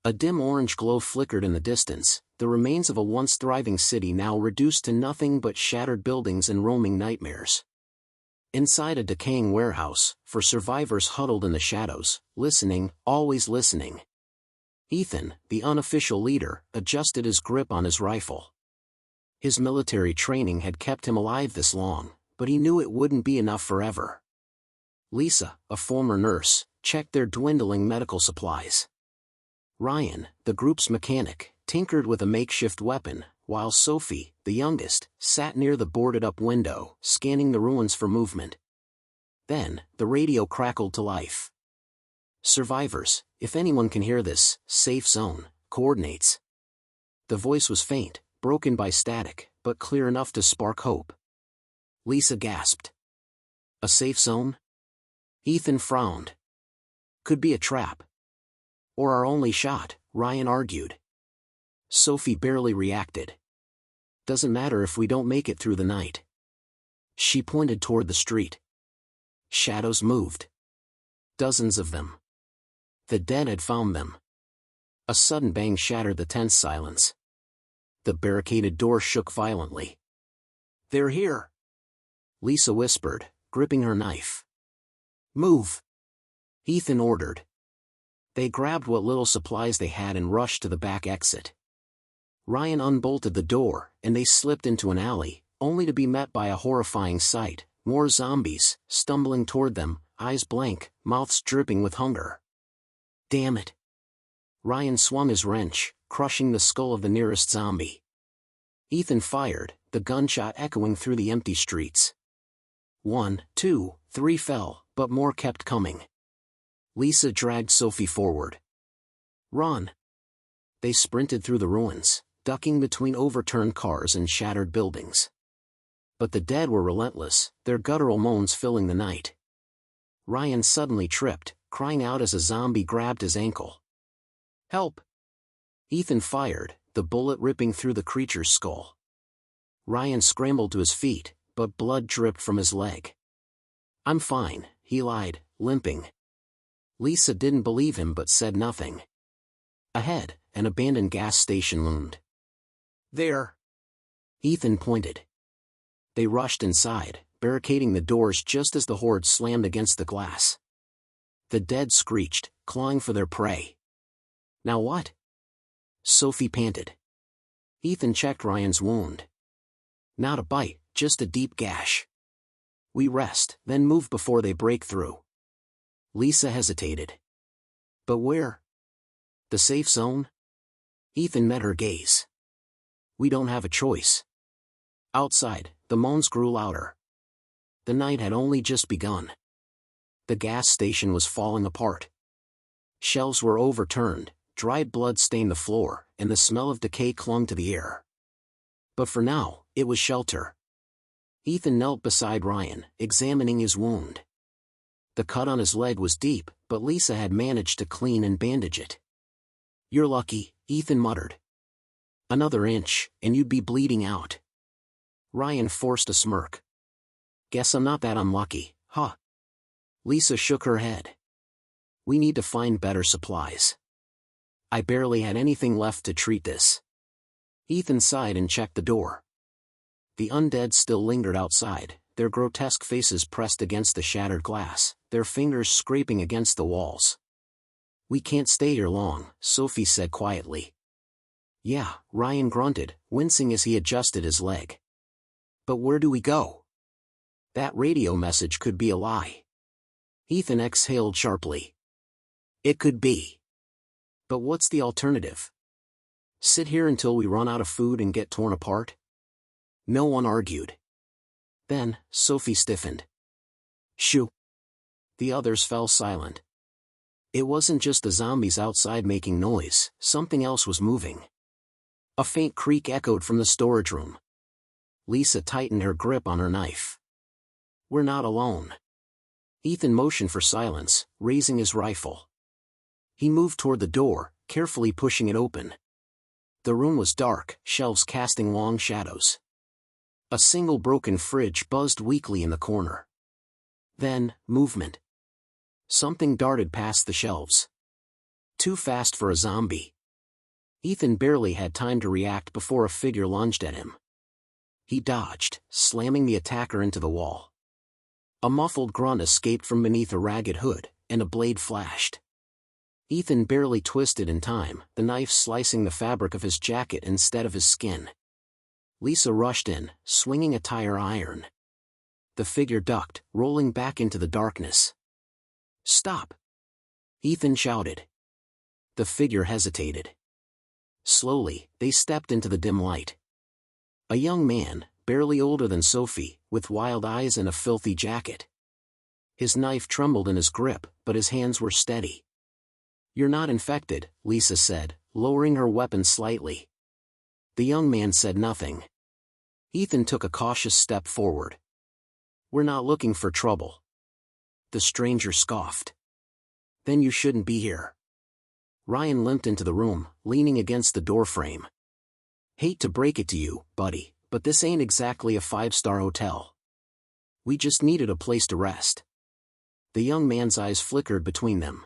A dim orange glow flickered in the distance, the remains of a once thriving city now reduced to nothing but shattered buildings and roaming nightmares. Inside a decaying warehouse, for survivors huddled in the shadows, listening, always listening. Ethan, the unofficial leader, adjusted his grip on his rifle. His military training had kept him alive this long, but he knew it wouldn't be enough forever. Lisa, a former nurse, checked their dwindling medical supplies. Ryan, the group's mechanic, tinkered with a makeshift weapon, while Sophie, the youngest, sat near the boarded-up window, scanning the ruins for movement. Then, the radio crackled to life. "Survivors, if anyone can hear this, safe zone, coordinates." The voice was faint, broken by static, but clear enough to spark hope. Lisa gasped. "A safe zone?" Ethan frowned. "Could be a trap. Or our only shot," Ryan argued. Sophie barely reacted. "Doesn't matter if we don't make it through the night." She pointed toward the street. Shadows moved. Dozens of them. The dead had found them. A sudden bang shattered the tense silence. The barricaded door shook violently. "They're here," Lisa whispered, gripping her knife. "Move," Ethan ordered. They grabbed what little supplies they had and rushed to the back exit. Ryan unbolted the door, and they slipped into an alley, only to be met by a horrifying sight: more zombies, stumbling toward them, eyes blank, mouths dripping with hunger. "Damn it!" Ryan swung his wrench, crushing the skull of the nearest zombie. Ethan fired, the gunshot echoing through the empty streets. 1, 2, 3 fell, but more kept coming. Lisa dragged Sophie forward. "Run!" They sprinted through the ruins, ducking between overturned cars and shattered buildings. But the dead were relentless, their guttural moans filling the night. Ryan suddenly tripped, crying out as a zombie grabbed his ankle. "Help!" Ethan fired, the bullet ripping through the creature's skull. Ryan scrambled to his feet, but blood dripped from his leg. "I'm fine," he lied, limping. Lisa didn't believe him but said nothing. Ahead, an abandoned gas station loomed. "There!" Ethan pointed. They rushed inside, barricading the doors just as the horde slammed against the glass. The dead screeched, clawing for their prey. "Now what?" Sophie panted. Ethan checked Ryan's wound. "Not a bite, just a deep gash. We rest, then move before they break through." Lisa hesitated. "But where? The safe zone?" Ethan met her gaze. "We don't have a choice." Outside, the moans grew louder. The night had only just begun. The gas station was falling apart. Shelves were overturned, dried blood stained the floor, and the smell of decay clung to the air. But for now, it was shelter. Ethan knelt beside Ryan, examining his wound. The cut on his leg was deep, but Lisa had managed to clean and bandage it. "You're lucky," Ethan muttered. "Another inch, and you'd be bleeding out." Ryan forced a smirk. "Guess I'm not that unlucky, huh?" Lisa shook her head. "We need to find better supplies. I barely had anything left to treat this." Ethan sighed and checked the door. The undead still lingered outside, their grotesque faces pressed against the shattered glass, their fingers scraping against the walls. "We can't stay here long," Sophie said quietly. "Yeah," Ryan grunted, wincing as he adjusted his leg. "But where do we go? That radio message could be a lie." Ethan exhaled sharply. "It could be. But what's the alternative? Sit here until we run out of food and get torn apart?" No one argued. Then, Sophie stiffened. "Shoo!" The others fell silent. It wasn't just the zombies outside making noise, something else was moving. A faint creak echoed from the storage room. Lisa tightened her grip on her knife. "We're not alone." Ethan motioned for silence, raising his rifle. He moved toward the door, carefully pushing it open. The room was dark, shelves casting long shadows. A single broken fridge buzzed weakly in the corner. Then, movement. Something darted past the shelves. Too fast for a zombie. Ethan barely had time to react before a figure lunged at him. He dodged, slamming the attacker into the wall. A muffled grunt escaped from beneath a ragged hood, and a blade flashed. Ethan barely twisted in time, the knife slicing the fabric of his jacket instead of his skin. Lisa rushed in, swinging a tire iron. The figure ducked, rolling back into the darkness. "Stop!" Ethan shouted. The figure hesitated. Slowly, they stepped into the dim light. A young man, barely older than Sophie, with wild eyes and a filthy jacket. His knife trembled in his grip, but his hands were steady. "You're not infected," Lisa said, lowering her weapon slightly. The young man said nothing. Ethan took a cautious step forward. "We're not looking for trouble." The stranger scoffed. "Then you shouldn't be here." Ryan limped into the room, leaning against the doorframe. "Hate to break it to you, buddy, but this ain't exactly a five-star hotel. We just needed a place to rest." The young man's eyes flickered between them.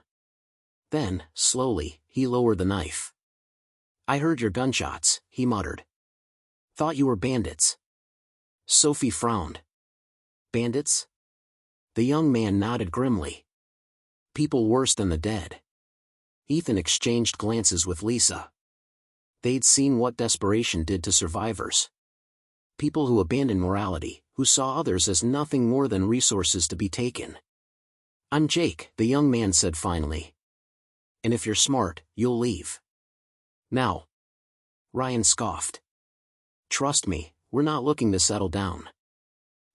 Then, slowly, he lowered the knife. "I heard your gunshots," he muttered. "Thought you were bandits." Sophie frowned. "Bandits?" The young man nodded grimly. "People worse than the dead." Ethan exchanged glances with Lisa. They'd seen what desperation did to survivors. People who abandoned morality, who saw others as nothing more than resources to be taken. "I'm Jake," the young man said finally. "And if you're smart, you'll leave." "Now." Ryan scoffed. "Trust me, we're not looking to settle down."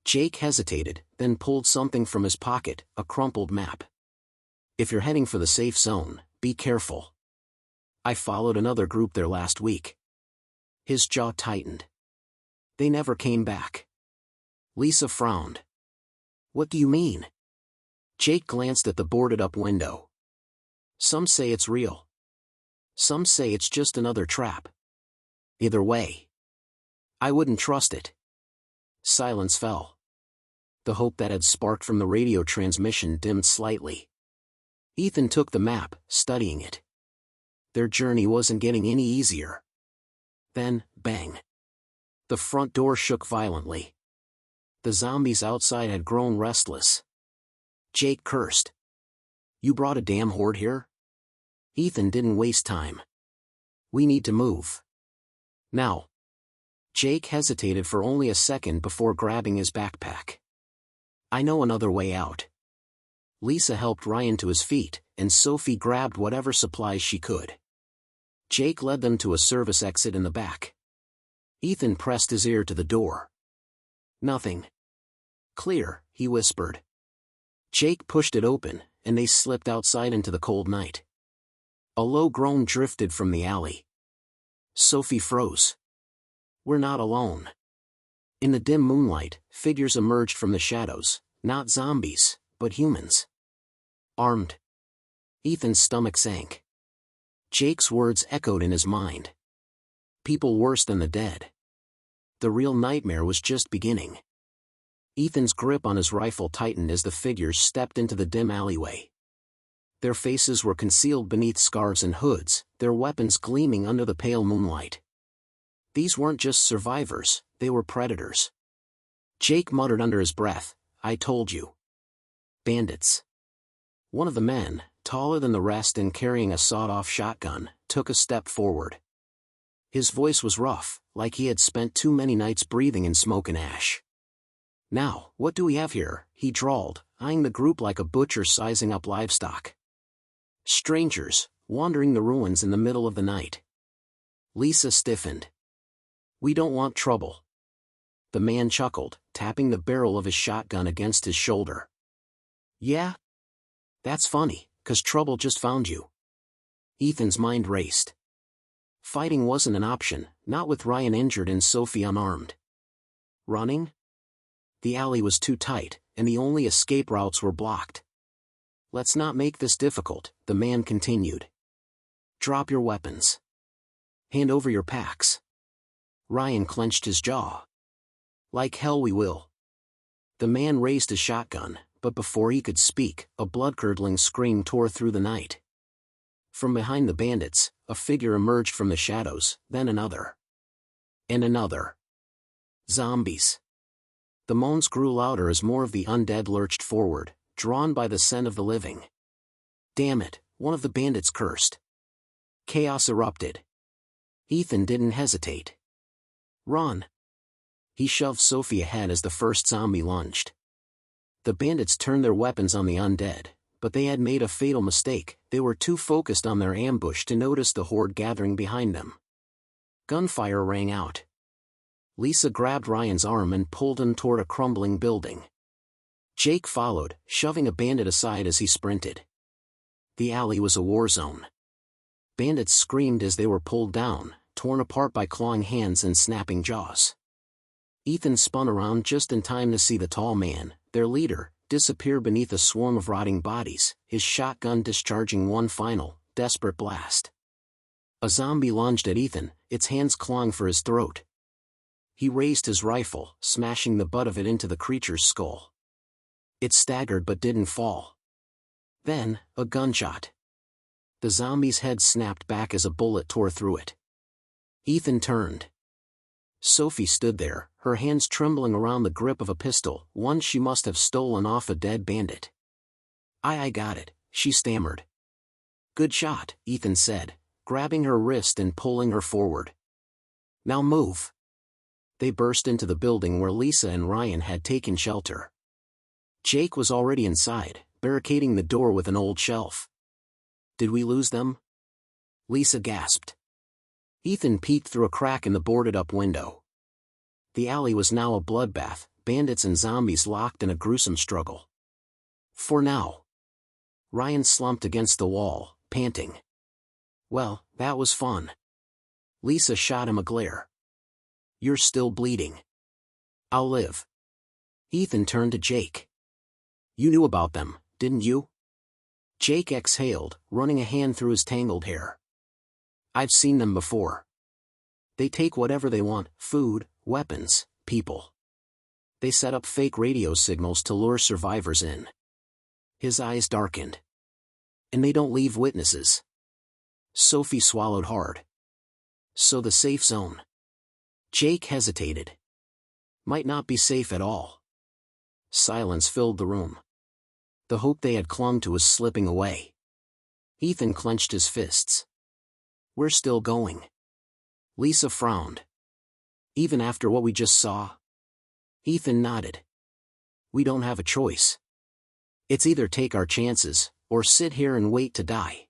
Jake hesitated, then pulled something from his pocket, a crumpled map. "If you're heading for the safe zone, be careful. I followed another group there last week." His jaw tightened. "They never came back." Lisa frowned. "What do you mean?" Jake glanced at the boarded-up window. "Some say it's real. Some say it's just another trap. Either way, I wouldn't trust it." Silence fell. The hope that had sparked from the radio transmission dimmed slightly. Ethan took the map, studying it. Their journey wasn't getting any easier. Then, bang. The front door shook violently. The zombies outside had grown restless. Jake cursed. "You brought a damn horde here?" Ethan didn't waste time. "We need to move. Now." Jake hesitated for only a second before grabbing his backpack. "I know another way out." Lisa helped Ryan to his feet, and Sophie grabbed whatever supplies she could. Jake led them to a service exit in the back. Ethan pressed his ear to the door. "Nothing." "Clear," he whispered. Jake pushed it open, and they slipped outside into the cold night. A low groan drifted from the alley. Sophie froze. "We're not alone." In the dim moonlight, figures emerged from the shadows, not zombies, but humans. Armed. Ethan's stomach sank. Jake's words echoed in his mind. People worse than the dead. The real nightmare was just beginning. Ethan's grip on his rifle tightened as the figures stepped into the dim alleyway. Their faces were concealed beneath scarves and hoods, their weapons gleaming under the pale moonlight. These weren't just survivors, they were predators. Jake muttered under his breath, "I told you." Bandits. One of the men, taller than the rest and carrying a sawed-off shotgun, took a step forward. His voice was rough, like he had spent too many nights breathing in smoke and ash. "Now, what do we have here?" he drawled, eyeing the group like a butcher sizing up livestock. "Strangers, wandering the ruins in the middle of the night." Lisa stiffened. "We don't want trouble." The man chuckled, tapping the barrel of his shotgun against his shoulder. "Yeah? That's funny, 'cause trouble just found you." Ethan's mind raced. Fighting wasn't an option, not with Ryan injured and Sophie unarmed. Running? The alley was too tight, and the only escape routes were blocked. "Let's not make this difficult," the man continued. "Drop your weapons. Hand over your packs." Ryan clenched his jaw. "Like hell we will." The man raised his shotgun, but before he could speak, a blood-curdling scream tore through the night. From behind the bandits, a figure emerged from the shadows, then another. And another. Zombies. The moans grew louder as more of the undead lurched forward, drawn by the scent of the living. Damn it, one of the bandits cursed. Chaos erupted. Ethan didn't hesitate. Run. He shoved Sophie ahead as the first zombie lunged. The bandits turned their weapons on the undead, but they had made a fatal mistake. They were too focused on their ambush to notice the horde gathering behind them. Gunfire rang out. Lisa grabbed Ryan's arm and pulled him toward a crumbling building. Jake followed, shoving a bandit aside as he sprinted. The alley was a war zone. Bandits screamed as they were pulled down, torn apart by clawing hands and snapping jaws. Ethan spun around just in time to see the tall man, their leader, disappear beneath a swarm of rotting bodies, his shotgun discharging one final, desperate blast. A zombie lunged at Ethan, its hands clawing for his throat. He raised his rifle, smashing the butt of it into the creature's skull. It staggered but didn't fall. Then, a gunshot. The zombie's head snapped back as a bullet tore through it. Ethan turned. Sophie stood there, her hands trembling around the grip of a pistol, one she must have stolen off a dead bandit. I got it," she stammered. "Good shot," Ethan said, grabbing her wrist and pulling her forward. "Now move." They burst into the building where Lisa and Ryan had taken shelter. Jake was already inside, barricading the door with an old shelf. "Did we lose them?" Lisa gasped. Ethan peeked through a crack in the boarded-up window. The alley was now a bloodbath, bandits and zombies locked in a gruesome struggle. "For now." Ryan slumped against the wall, panting. "Well, that was fun." Lisa shot him a glare. "You're still bleeding." "I'll live." Ethan turned to Jake. "You knew about them, didn't you?" Jake exhaled, running a hand through his tangled hair. "I've seen them before. They take whatever they want, food, weapons, people. They set up fake radio signals to lure survivors in." His eyes darkened. "And they don't leave witnesses." Sophie swallowed hard. "So the safe zone." Jake hesitated. "Might not be safe at all." Silence filled the room. The hope they had clung to was slipping away. Ethan clenched his fists. "We're still going." Lisa frowned. "Even after what we just saw?" Ethan nodded. "We don't have a choice. It's either take our chances, or sit here and wait to die."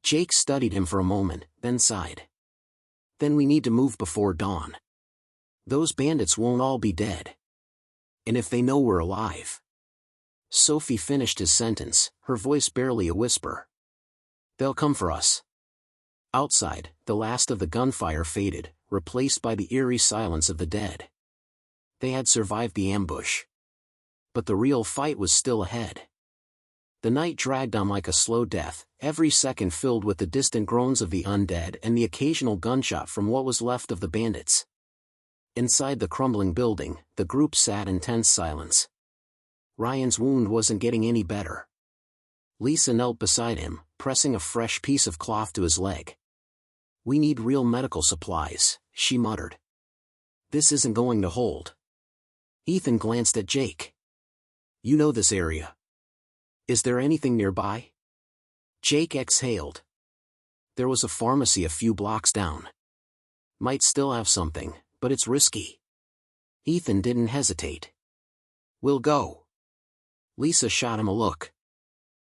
Jake studied him for a moment, then sighed. "Then we need to move before dawn. Those bandits won't all be dead. And if they know we're alive." Sophie finished his sentence, her voice barely a whisper. "They'll come for us." Outside, the last of the gunfire faded, replaced by the eerie silence of the dead. They had survived the ambush. But the real fight was still ahead. The night dragged on like a slow death, every second filled with the distant groans of the undead and the occasional gunshot from what was left of the bandits. Inside the crumbling building, the group sat in tense silence. Ryan's wound wasn't getting any better. Lisa knelt beside him, pressing a fresh piece of cloth to his leg. "We need real medical supplies," she muttered. "This isn't going to hold." Ethan glanced at Jake. "You know this area. Is there anything nearby?" Jake exhaled. There was a pharmacy a few blocks down. "Might still have something, but it's risky." Ethan didn't hesitate. "We'll go." Lisa shot him a look.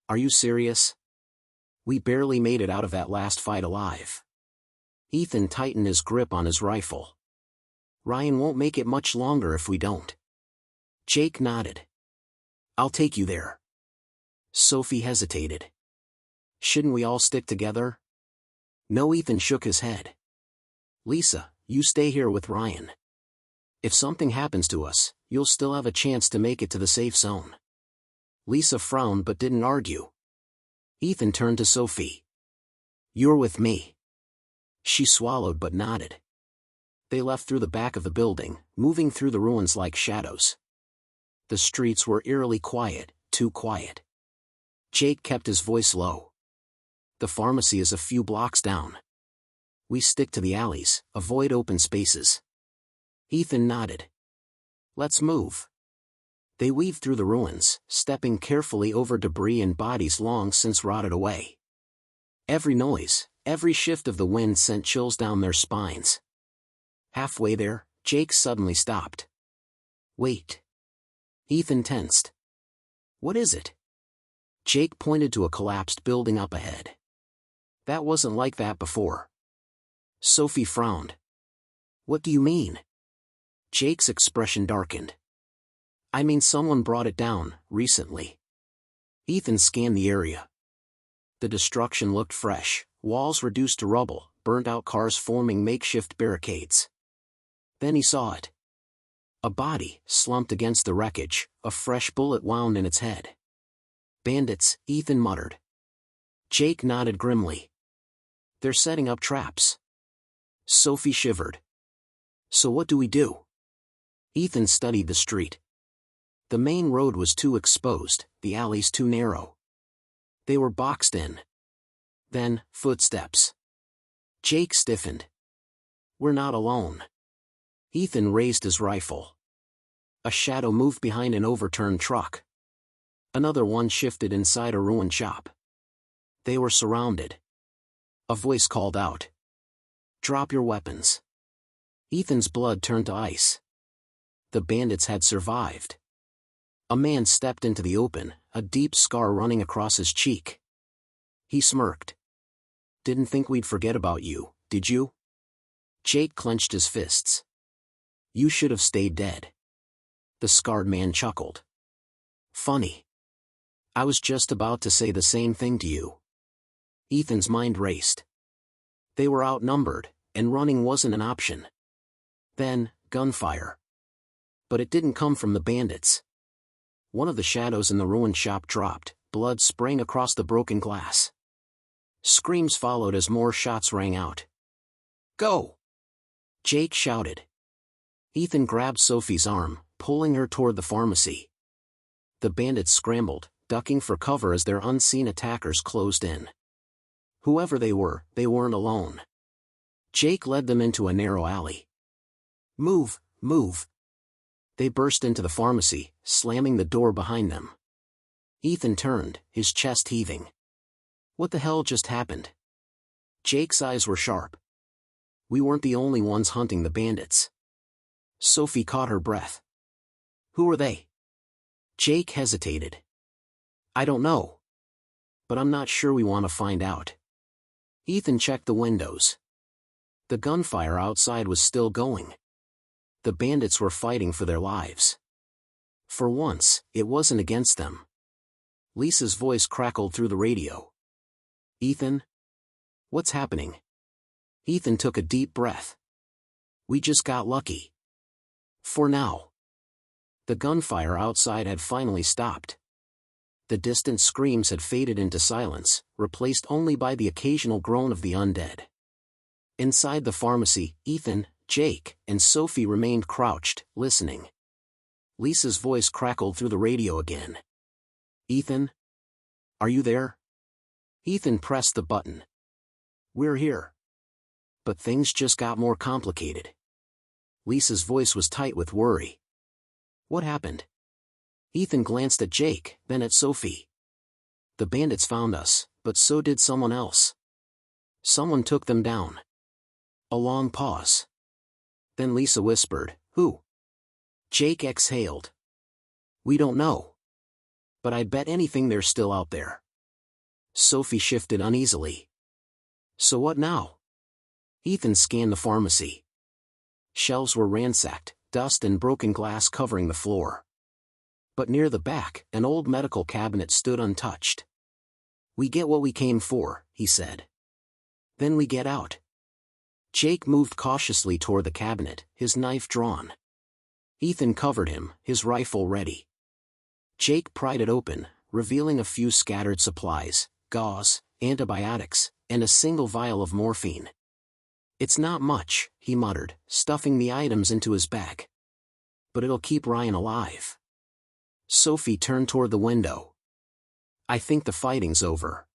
"Are you serious? We barely made it out of that last fight alive." Ethan tightened his grip on his rifle. "Ryan won't make it much longer if we don't." Jake nodded. "I'll take you there." Sophie hesitated. "Shouldn't we all stick together?" No, Ethan shook his head. "Lisa, you stay here with Ryan. If something happens to us, you'll still have a chance to make it to the safe zone." Lisa frowned but didn't argue. Ethan turned to Sophie. "You're with me." She swallowed but nodded. They left through the back of the building, moving through the ruins like shadows. The streets were eerily quiet, too quiet. Jake kept his voice low. The pharmacy is a few blocks down. We stick to the alleys, avoid open spaces. Ethan nodded. Let's move. They weaved through the ruins, stepping carefully over debris and bodies long since rotted away. Every noise, every shift of the wind sent chills down their spines. Halfway there, Jake suddenly stopped. Wait. Ethan tensed. What is it? Jake pointed to a collapsed building up ahead. That wasn't like that before. Sophie frowned. What do you mean? Jake's expression darkened. I mean, someone brought it down, recently. Ethan scanned the area. The destruction looked fresh, walls reduced to rubble, burnt-out cars forming makeshift barricades. Then he saw it. A body, slumped against the wreckage, a fresh bullet wound in its head. Bandits, Ethan muttered. Jake nodded grimly. They're setting up traps. Sophie shivered. So what do we do? Ethan studied the street. The main road was too exposed, the alleys too narrow. They were boxed in. Then, footsteps. Jake stiffened. We're not alone. Ethan raised his rifle. A shadow moved behind an overturned truck. Another one shifted inside a ruined shop. They were surrounded. A voice called out. Drop your weapons. Ethan's blood turned to ice. The bandits had survived. A man stepped into the open, a deep scar running across his cheek. He smirked. Didn't think we'd forget about you, did you? Jake clenched his fists. You should have stayed dead. The scarred man chuckled. Funny. I was just about to say the same thing to you. Ethan's mind raced. They were outnumbered, and running wasn't an option. Then, gunfire. But it didn't come from the bandits. One of the shadows in the ruined shop dropped, blood spraying across the broken glass. Screams followed as more shots rang out. Go! Jake shouted. Ethan grabbed Sophie's arm, pulling her toward the pharmacy. The bandits scrambled, ducking for cover as their unseen attackers closed in. Whoever they weren't alone. Jake led them into a narrow alley. Move, move. They burst into the pharmacy, slamming the door behind them. Ethan turned, his chest heaving. What the hell just happened? Jake's eyes were sharp. We weren't the only ones hunting the bandits. Sophie caught her breath. Who are they? Jake hesitated. I don't know. But I'm not sure we want to find out. Ethan checked the windows. The gunfire outside was still going. The bandits were fighting for their lives. For once, it wasn't against them. Lisa's voice crackled through the radio. Ethan? What's happening? Ethan took a deep breath. We just got lucky. For now. The gunfire outside had finally stopped. The distant screams had faded into silence, replaced only by the occasional groan of the undead. Inside the pharmacy, Ethan, Jake, and Sophie remained crouched, listening. Lisa's voice crackled through the radio again. Ethan? Are you there? Ethan pressed the button. We're here. But things just got more complicated. Lisa's voice was tight with worry. What happened? Ethan glanced at Jake, then at Sophie. The bandits found us, but so did someone else. Someone took them down. A long pause. Then Lisa whispered, Who? Jake exhaled. We don't know. But I'd bet anything they're still out there. Sophie shifted uneasily. So what now? Ethan scanned the pharmacy. Shelves were ransacked, dust and broken glass covering the floor. But near the back, an old medical cabinet stood untouched. We get what we came for, he said. Then we get out. Jake moved cautiously toward the cabinet, his knife drawn. Ethan covered him, his rifle ready. Jake pried it open, revealing a few scattered supplies, gauze, antibiotics, and a single vial of morphine. It's not much, he muttered, stuffing the items into his bag. But it'll keep Ryan alive. Sophie turned toward the window. I think the fighting's over.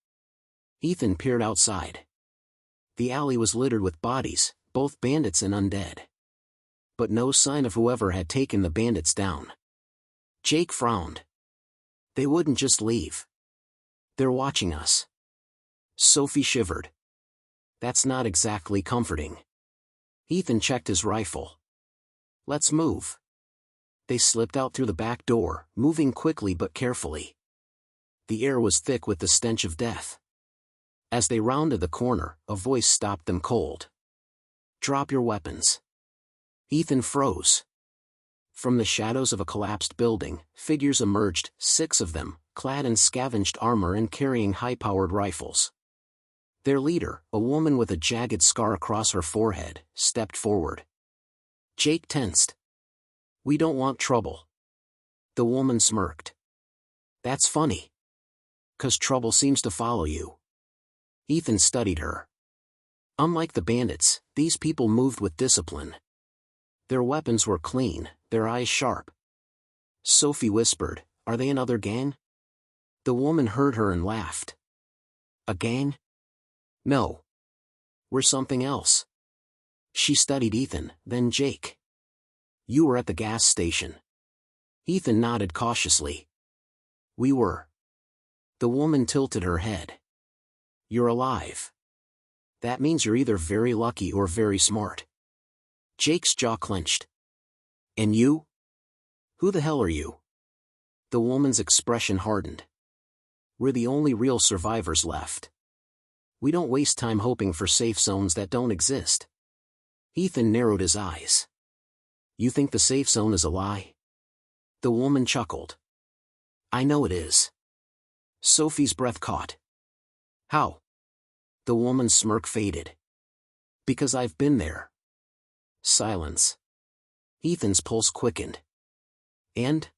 Ethan peered outside. The alley was littered with bodies, both bandits and undead. But no sign of whoever had taken the bandits down. Jake frowned. They wouldn't just leave. They're watching us. Sophie shivered. That's not exactly comforting. Ethan checked his rifle. Let's move. They slipped out through the back door, moving quickly but carefully. The air was thick with the stench of death. As they rounded the corner, a voice stopped them cold. Drop your weapons. Ethan froze. From the shadows of a collapsed building, figures emerged, 6 of them, clad in scavenged armor and carrying high-powered rifles. Their leader, a woman with a jagged scar across her forehead, stepped forward. Jake tensed. We don't want trouble. The woman smirked. That's funny. 'Cause trouble seems to follow you. Ethan studied her. Unlike the bandits, these people moved with discipline. Their weapons were clean, their eyes sharp. Sophie whispered, Are they another gang? The woman heard her and laughed. A gang? No. We're something else. She studied Ethan, then Jake. You were at the gas station. Ethan nodded cautiously. We were. The woman tilted her head. You're alive. That means you're either very lucky or very smart. Jake's jaw clenched. And you? Who the hell are you? The woman's expression hardened. We're the only real survivors left. We don't waste time hoping for safe zones that don't exist. Ethan narrowed his eyes. You think the safe zone is a lie? The woman chuckled. I know it is. Sophie's breath caught. How? The woman's smirk faded. Because I've been there. Silence. Ethan's pulse quickened. And?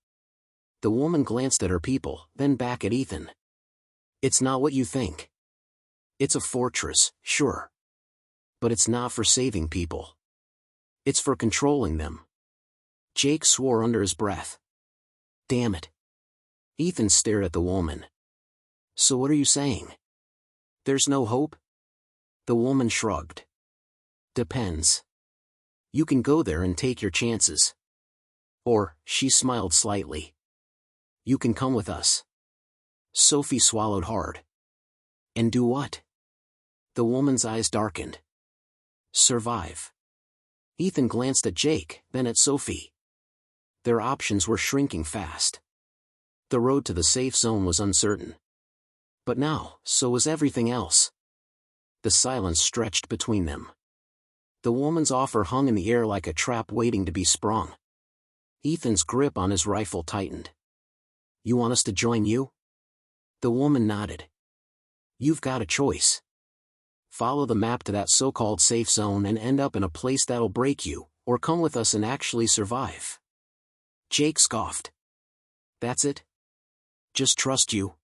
The woman glanced at her people, then back at Ethan. It's not what you think. It's a fortress, sure. But it's not for saving people. It's for controlling them. Jake swore under his breath. Damn it. Ethan stared at the woman. So what are you saying? There's no hope? The woman shrugged. Depends. You can go there and take your chances. Or, she smiled slightly. You can come with us. Sophie swallowed hard. And do what? The woman's eyes darkened. Survive. Ethan glanced at Jake, then at Sophie. Their options were shrinking fast. The road to the safe zone was uncertain. But now, so was everything else. The silence stretched between them. The woman's offer hung in the air like a trap waiting to be sprung. Ethan's grip on his rifle tightened. You want us to join you? The woman nodded. You've got a choice. Follow the map to that so-called safe zone and end up in a place that'll break you, or come with us and actually survive. Jake scoffed. That's it? Just trust you?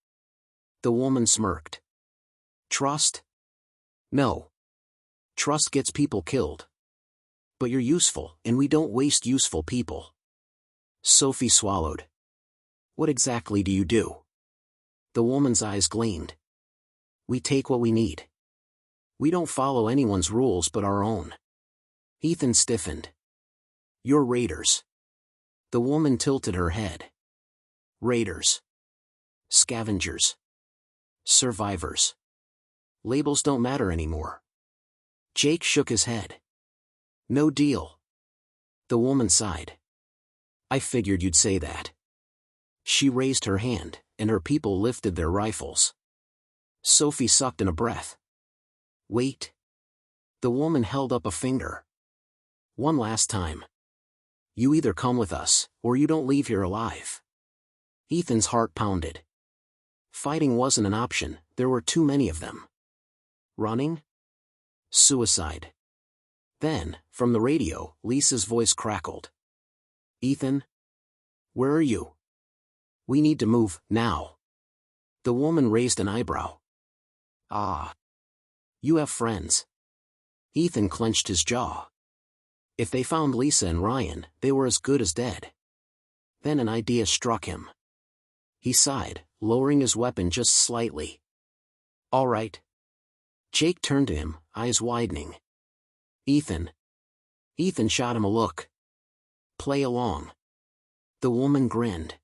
The woman smirked. Trust? No. Trust gets people killed. But you're useful, and we don't waste useful people. Sophie swallowed. What exactly do you do? The woman's eyes gleamed. We take what we need. We don't follow anyone's rules but our own. Ethan stiffened. You're raiders. The woman tilted her head. Raiders. Scavengers. Survivors. Labels don't matter anymore. Jake shook his head. No deal. The woman sighed. I figured you'd say that. She raised her hand, and her people lifted their rifles. Sophie sucked in a breath. Wait. The woman held up a finger. One last time. You either come with us, or you don't leave here alive. Ethan's heart pounded. Fighting wasn't an option, there were too many of them. Running? Suicide. Then, from the radio, Lisa's voice crackled. Ethan? Where are you? We need to move, now. The woman raised an eyebrow. Ah. You have friends. Ethan clenched his jaw. If they found Lisa and Ryan, they were as good as dead. Then an idea struck him. He sighed, lowering his weapon just slightly. All right, Jake turned to him, eyes widening. Ethan. Ethan shot him a look. Play along. The woman grinned.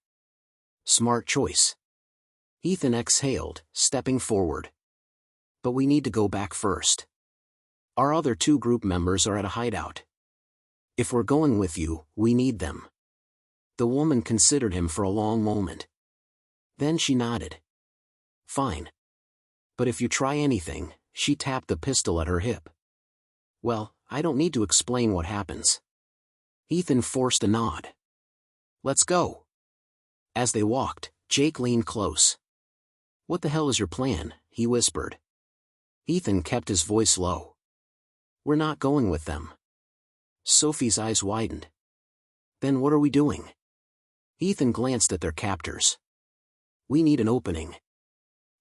Smart choice. Ethan exhaled, stepping forward. But we need to go back first. Our other 2 group members are at a hideout. If we're going with you, we need them. The woman considered him for a long moment. Then she nodded. Fine. But if you try anything, she tapped the pistol at her hip. Well, I don't need to explain what happens. Ethan forced a nod. Let's go. As they walked, Jake leaned close. What the hell is your plan? He whispered. Ethan kept his voice low. We're not going with them. Sophie's eyes widened. Then what are we doing? Ethan glanced at their captors. We need an opening.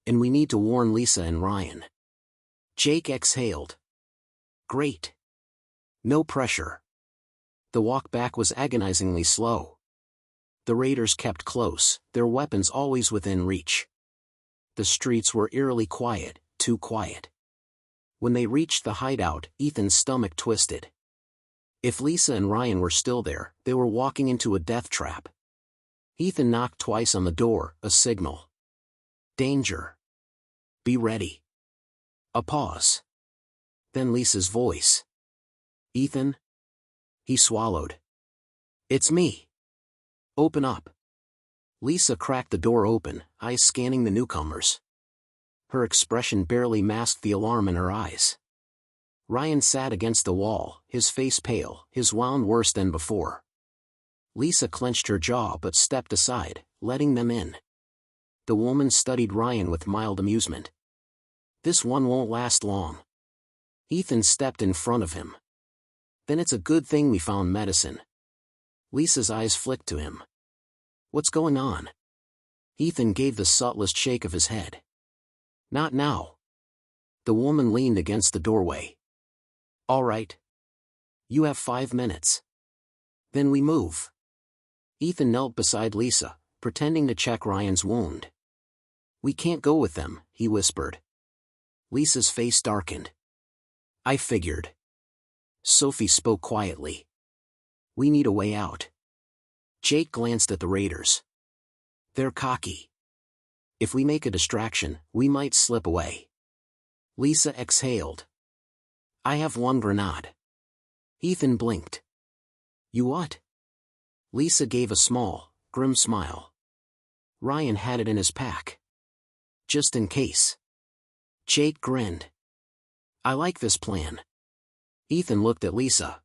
And we need to warn Lisa and Ryan. Jake exhaled. Great. No pressure. The walk back was agonizingly slow. The raiders kept close, their weapons always within reach. The streets were eerily quiet, too quiet. When they reached the hideout, Ethan's stomach twisted. If Lisa and Ryan were still there, they were walking into a death trap. Ethan knocked twice on the door, a signal. Danger. Be ready. A pause. Then Lisa's voice. Ethan? He swallowed. It's me. Open up. Lisa cracked the door open, eyes scanning the newcomers. Her expression barely masked the alarm in her eyes. Ryan sat against the wall, his face pale, his wound worse than before. Lisa clenched her jaw but stepped aside, letting them in. The woman studied Ryan with mild amusement. This one won't last long. Ethan stepped in front of him. Then it's a good thing we found medicine. Lisa's eyes flicked to him. What's going on? Ethan gave the subtlest shake of his head. Not now. The woman leaned against the doorway. All right. You have 5 minutes. Then we move. Ethan knelt beside Lisa, pretending to check Ryan's wound. We can't go with them, he whispered. Lisa's face darkened. I figured. Sophie spoke quietly. We need a way out. Jake glanced at the raiders. They're cocky. If we make a distraction, we might slip away. Lisa exhaled. I have 1 grenade. Ethan blinked. You what? Lisa gave a small, grim smile. Ryan had it in his pack. Just in case. Jake grinned. I like this plan. Ethan looked at Lisa.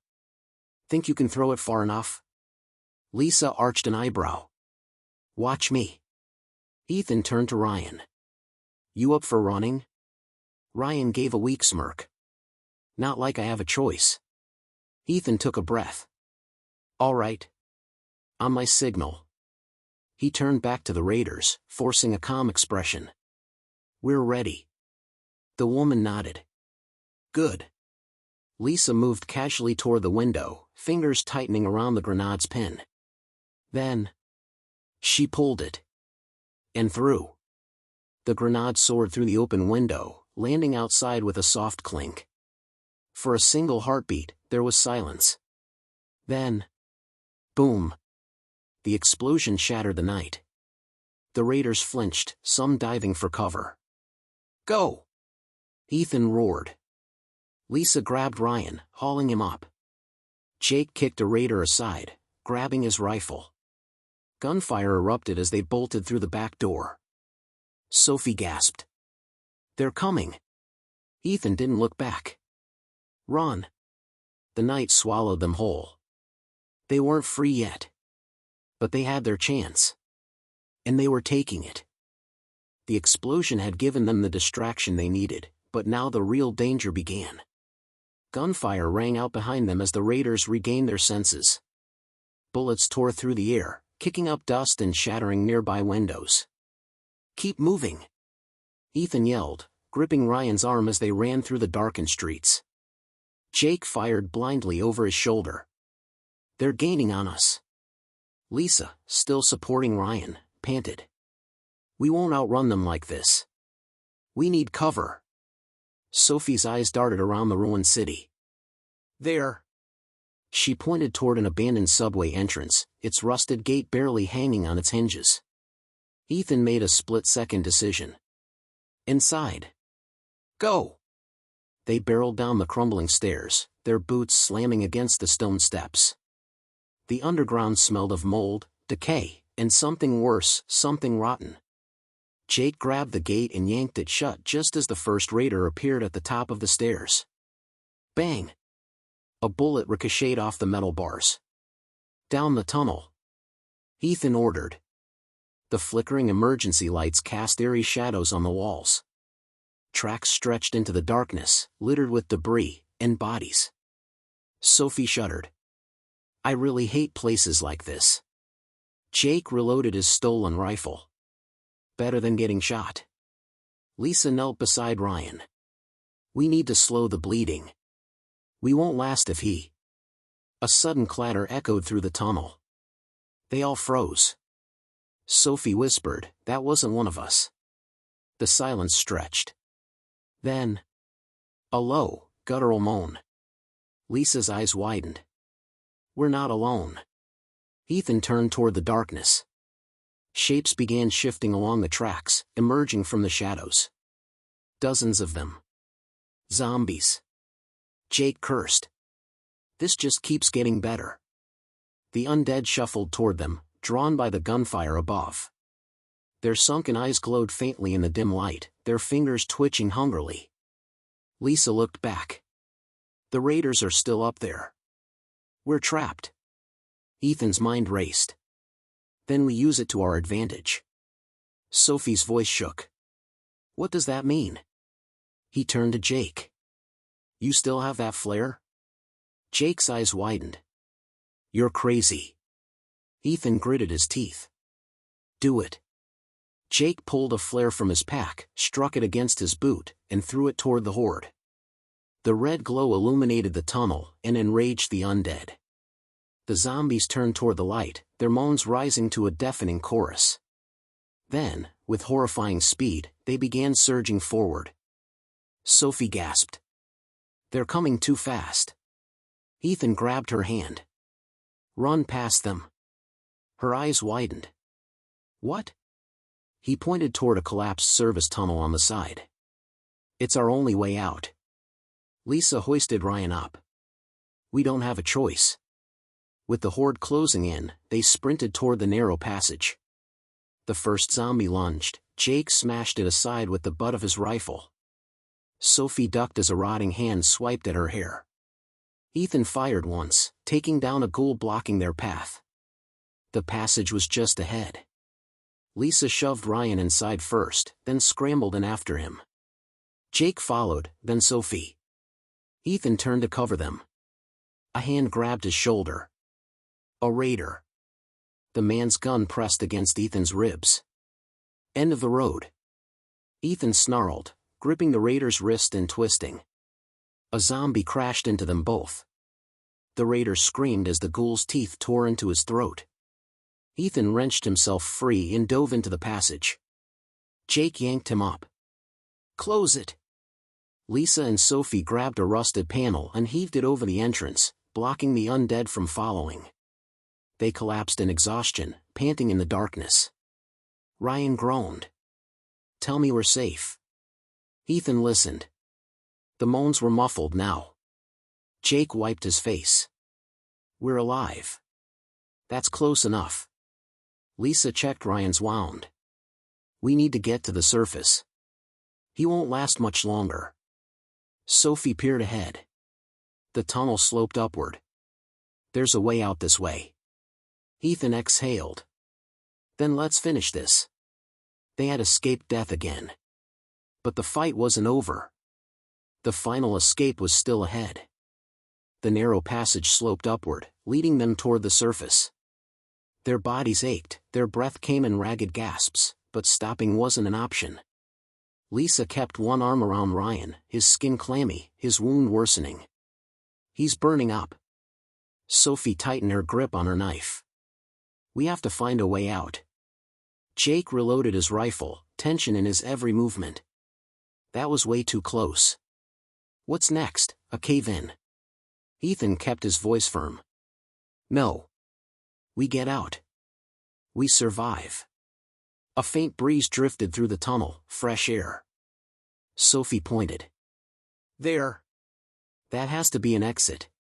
Think you can throw it far enough? Lisa arched an eyebrow. Watch me. Ethan turned to Ryan. You up for running? Ryan gave a weak smirk. Not like I have a choice. Ethan took a breath. All right. On my signal. He turned back to the raiders, forcing a calm expression. We're ready. The woman nodded. Good. Lisa moved casually toward the window, fingers tightening around the grenade's pin. Then she pulled it. And threw. The grenade soared through the open window, landing outside with a soft clink. For a single heartbeat, there was silence. Then, boom. The explosion shattered the night. The raiders flinched, some diving for cover. Go! Ethan roared. Lisa grabbed Ryan, hauling him up. Jake kicked a raider aside, grabbing his rifle. Gunfire erupted as they bolted through the back door. Sophie gasped. They're coming. Ethan didn't look back. Run. The night swallowed them whole. They weren't free yet. But they had their chance. And they were taking it. The explosion had given them the distraction they needed, but now the real danger began. Gunfire rang out behind them as the raiders regained their senses. Bullets tore through the air, kicking up dust and shattering nearby windows. Keep moving! Ethan yelled, gripping Ryan's arm as they ran through the darkened streets. Jake fired blindly over his shoulder. They're gaining on us. Lisa, still supporting Ryan, panted. We won't outrun them like this. We need cover. Sophie's eyes darted around the ruined city. There! She pointed toward an abandoned subway entrance, its rusted gate barely hanging on its hinges. Ethan made a split-second decision. Inside. Go! They barreled down the crumbling stairs, their boots slamming against the stone steps. The underground smelled of mold, decay, and something worse, something rotten. Jake grabbed the gate and yanked it shut just as the first raider appeared at the top of the stairs. Bang! A bullet ricocheted off the metal bars. Down the tunnel. Ethan ordered. The flickering emergency lights cast eerie shadows on the walls. Tracks stretched into the darkness, littered with debris and bodies. Sophie shuddered. I really hate places like this. Jake reloaded his stolen rifle. Better than getting shot. Lisa knelt beside Ryan. We need to slow the bleeding. We won't last if he... A sudden clatter echoed through the tunnel. They all froze. Sophie whispered, that wasn't one of us. The silence stretched. Then... a low, guttural moan. Lisa's eyes widened. We're not alone. Ethan turned toward the darkness. Shapes began shifting along the tracks, emerging from the shadows. Dozens of them. Zombies. Jake cursed. This just keeps getting better. The undead shuffled toward them, drawn by the gunfire above. Their sunken eyes glowed faintly in the dim light, their fingers twitching hungrily. Lisa looked back. The raiders are still up there. We're trapped. Ethan's mind raced. Then we use it to our advantage. Sophie's voice shook. What does that mean? He turned to Jake. You still have that flare? Jake's eyes widened. You're crazy. Ethan gritted his teeth. Do it. Jake pulled a flare from his pack, struck it against his boot, and threw it toward the horde. The red glow illuminated the tunnel and enraged the undead. The zombies turned toward the light, their moans rising to a deafening chorus. Then, with horrifying speed, they began surging forward. Sophie gasped. They're coming too fast. Ethan grabbed her hand. Run past them. Her eyes widened. What? He pointed toward a collapsed service tunnel on the side. It's our only way out. Lisa hoisted Ryan up. We don't have a choice. With the horde closing in, they sprinted toward the narrow passage. The first zombie lunged. Jake smashed it aside with the butt of his rifle. Sophie ducked as a rotting hand swiped at her hair. Ethan fired once, taking down a ghoul blocking their path. The passage was just ahead. Lisa shoved Ryan inside first, then scrambled in after him. Jake followed, then Sophie. Ethan turned to cover them. A hand grabbed his shoulder. A raider. The man's gun pressed against Ethan's ribs. End of the road. Ethan snarled, gripping the raider's wrist and twisting. A zombie crashed into them both. The raider screamed as the ghoul's teeth tore into his throat. Ethan wrenched himself free and dove into the passage. Jake yanked him up. Close it. Lisa and Sophie grabbed a rusted panel and heaved it over the entrance, blocking the undead from following. They collapsed in exhaustion, panting in the darkness. Ryan groaned. Tell me we're safe. Ethan listened. The moans were muffled now. Jake wiped his face. We're alive. That's close enough. Lisa checked Ryan's wound. We need to get to the surface. He won't last much longer. Sophie peered ahead. The tunnel sloped upward. There's a way out this way. Ethan exhaled. Then let's finish this. They had escaped death again. But the fight wasn't over. The final escape was still ahead. The narrow passage sloped upward, leading them toward the surface. Their bodies ached, their breath came in ragged gasps, but stopping wasn't an option. Lisa kept one arm around Ryan, his skin clammy, his wound worsening. He's burning up. Sophie tightened her grip on her knife. We have to find a way out. Jake reloaded his rifle, tension in his every movement. That was way too close. What's next? A cave-in? Ethan kept his voice firm. No. We get out. We survive. A faint breeze drifted through the tunnel, fresh air. Sophie pointed. There. That has to be an exit.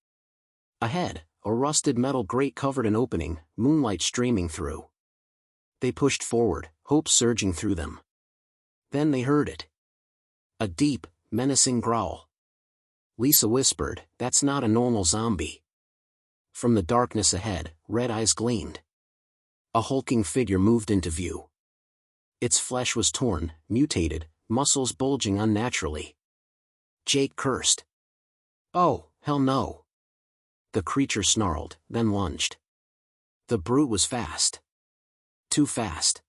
Ahead, a rusted metal grate covered an opening, moonlight streaming through. They pushed forward, hope surging through them. Then they heard it. A deep, menacing growl. Lisa whispered, "That's not a normal zombie." From the darkness ahead, red eyes gleamed. A hulking figure moved into view. Its flesh was torn, mutated, muscles bulging unnaturally. Jake cursed. "Oh, hell no." The creature snarled, then lunged. The brute was fast. Too fast.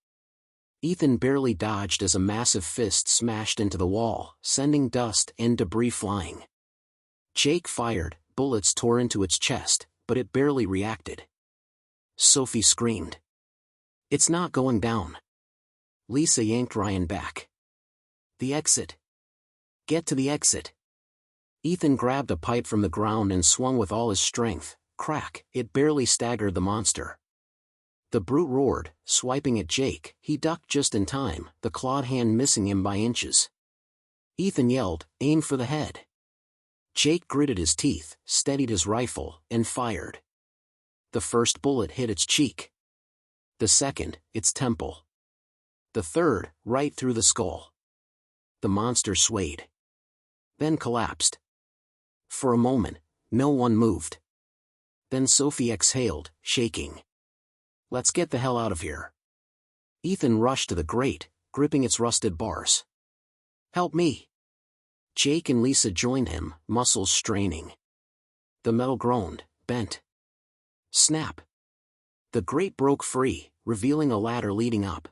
Ethan barely dodged as a massive fist smashed into the wall, sending dust and debris flying. Jake fired, bullets tore into its chest, but it barely reacted. Sophie screamed. "It's not going down." Lisa yanked Ryan back. "The exit. Get to the exit." Ethan grabbed a pipe from the ground and swung with all his strength. Crack, it barely staggered the monster. The brute roared, swiping at Jake. He ducked just in time, the clawed hand missing him by inches. Ethan yelled, "Aim for the head." Jake gritted his teeth, steadied his rifle, and fired. The first bullet hit its cheek. The second, its temple. The third, right through the skull. The monster swayed. Then collapsed. For a moment, no one moved. Then Sophie exhaled, shaking. "Let's get the hell out of here." Ethan rushed to the grate, gripping its rusted bars. "Help me." Jake and Lisa joined him, muscles straining. The metal groaned, bent. Snap. The grate broke free, revealing a ladder leading up.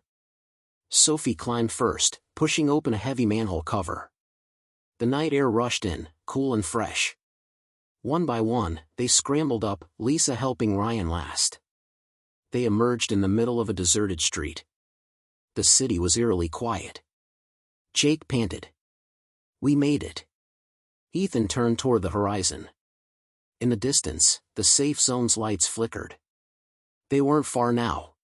Sophie climbed first, pushing open a heavy manhole cover. The night air rushed in, cool and fresh. One by one, they scrambled up, Lisa helping Ryan last. They emerged in the middle of a deserted street. The city was eerily quiet. Jake panted. "We made it." Ethan turned toward the horizon. In the distance, the safe zone's lights flickered. They weren't far now.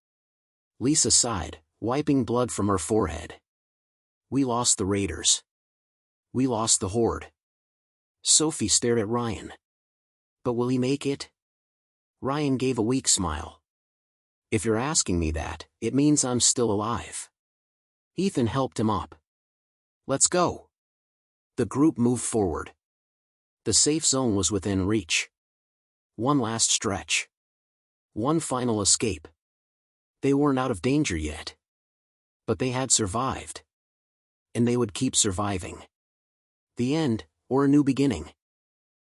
Lisa sighed, wiping blood from her forehead. "We lost the raiders. We lost the horde." Sophie stared at Ryan. "But will he make it?" Ryan gave a weak smile. "If you're asking me that, it means I'm still alive." Ethan helped him up. "Let's go." The group moved forward. The safe zone was within reach. One last stretch. One final escape. They weren't out of danger yet. But they had survived. And they would keep surviving. The end, or a new beginning.